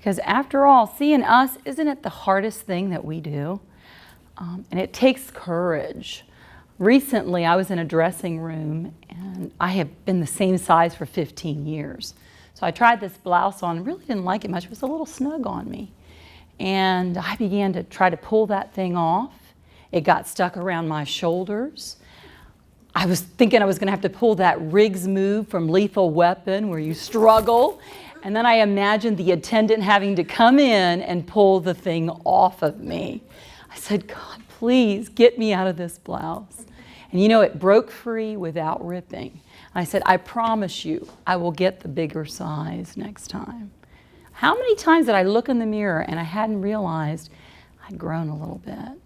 Because after all, seeing us, isn't it the hardest thing that we do? And it takes courage. Recently, I was in a dressing room, and I have been the same size for 15 years. So I tried this blouse on, really didn't like it much. It was a little snug on me. And I began to try to pull that thing off. It got stuck around my shoulders. I was thinking I was going to have to pull that Riggs move from Lethal Weapon where you struggle. And then I imagined the attendant having to come in and pull the thing off of me. I said, God, please get me out of this blouse. And you know, it broke free without ripping. I said, I promise you, I will get the bigger size next time. How many times did I look in the mirror and I hadn't realized I'd grown a little bit?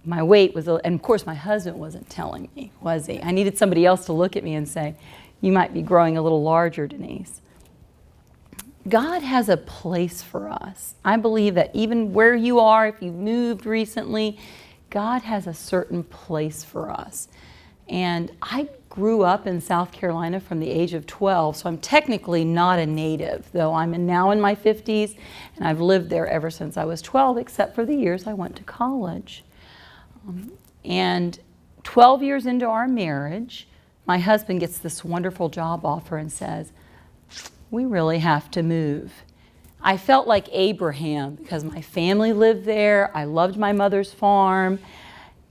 My weight was, and of course my husband wasn't telling me, was he? I needed somebody else to look at me and say, you might be growing a little larger, Denise. God has a place for us. I believe that even where you are, if you've moved recently, God has a certain place for us. And I grew up in South Carolina from the age of 12, so I'm technically not a native, though I'm now in my 50s, and I've lived there ever since I was 12, except for the years I went to college. And 12 years into our marriage, my husband gets this wonderful job offer and says, we really have to move. I felt like Abraham because my family lived there. I loved my mother's farm.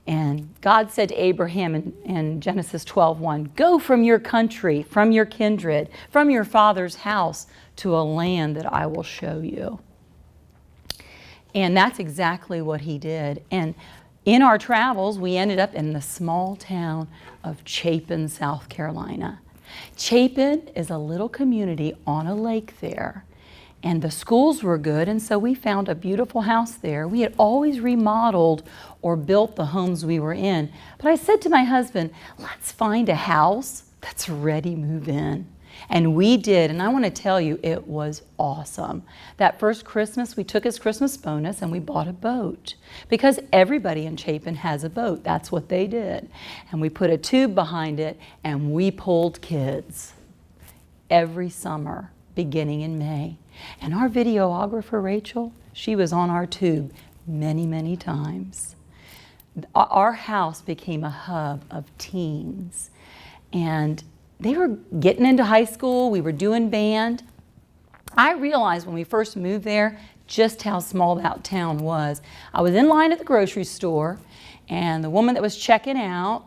And God said to Abraham in Genesis 12:1, go from your country, from your kindred, from your father's house to a land that I will show you. And that's exactly what he did. And in our travels, we ended up in the small town of Chapin, South Carolina. Chapin is a little community on a lake there. And the schools were good, and so we found a beautiful house there. We had always remodeled or built the homes we were in. But I said to my husband, let's find a house that's ready to move in. And we did, and I want to tell you, it was awesome. That first Christmas, we took his Christmas bonus and we bought a boat. Because everybody in Chapin has a boat. That's what they did. And we put a tube behind it and we pulled kids every summer, beginning in May. And our videographer, Rachel, she was on our tube many, many times. Our house became a hub of teens. And they were getting into high school. We were doing band. I realized when we first moved there just how small that town was. I was in line at the grocery store, and the woman that was checking out,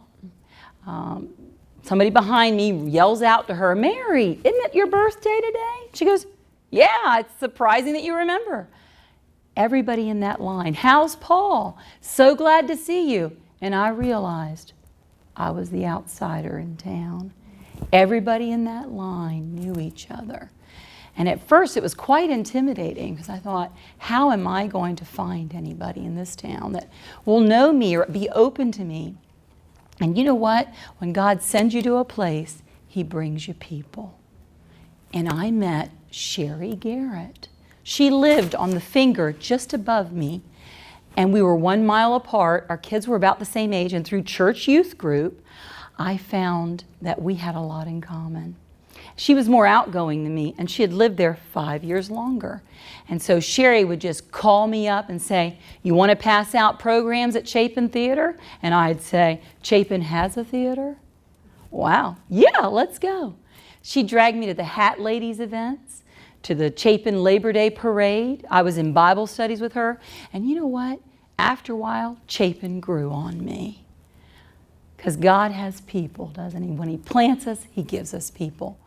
somebody behind me yells out to her, Mary, isn't it your birthday today? She goes, yeah, it's surprising that you remember. Everybody in that line, how's Paul? So glad to see you. And I realized I was the outsider in town. Everybody in that line knew each other. And at first it was quite intimidating because I thought, how am I going to find anybody in this town that will know me or be open to me? And you know what? When God sends you to a place, He brings you people. And I met Sherry Garrett. She lived on the finger just above me, and we were 1 mile apart. Our kids were about the same age, and through church youth group, I found that we had a lot in common. She was more outgoing than me, and she had lived there 5 years longer. And so Sherry would just call me up and say, you want to pass out programs at Chapin Theater? And I'd say, Chapin has a theater? Wow, yeah, let's go. She dragged me to the Hat Ladies events, to the Chapin Labor Day Parade. I was in Bible studies with her. And you know what? After a while, Chapin grew on me. Because God has people, doesn't He? When He plants us, He gives us people.